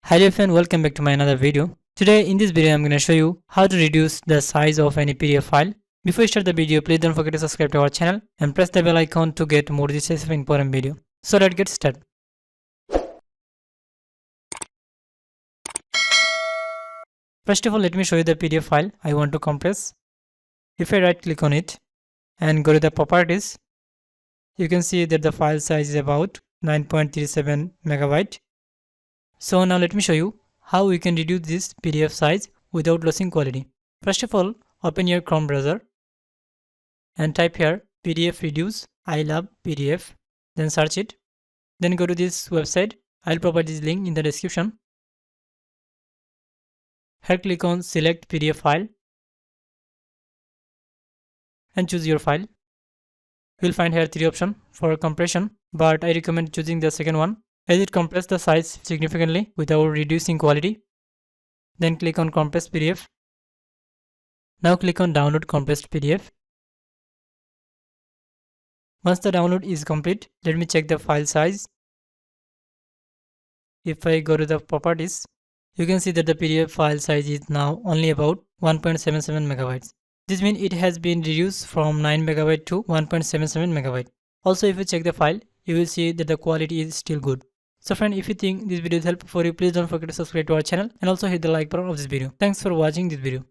Hi dear friend, welcome back to my another video. Today in this video I'm going to show you how to reduce the size of any PDF file. Before you start the video, please don't forget to subscribe to our channel and press the bell icon to get more this type of important video. So let's get started. First of all, let me show you the PDF file I want to compress. If I right click on it and go to the properties, you can see that the file size is about 9.37 megabyte. So now let me show you how we can reduce this PDF size without losing quality. First of all, open your Chrome browser and type here PDF reduce I love PDF, then search it. Then go to this website. I'll provide this link in the description. Here click on select PDF file and choose your file. You'll find here three options for compression, but I recommend choosing the second one as it compresses the size significantly without reducing quality. Then click on compress PDF. Now click on download compressed PDF. Once the download is complete, let me check the file size. If I go to the properties, you can see that the PDF file size is now only about 1.77 megabytes. This means it has been reduced from 9 megabyte to 1.77 megabyte. Also, if you check the file, you will see that the quality is still good. So friend, if you think this video is helpful for you, please don't forget to subscribe to our channel and also hit the like button of this video. Thanks for watching this video.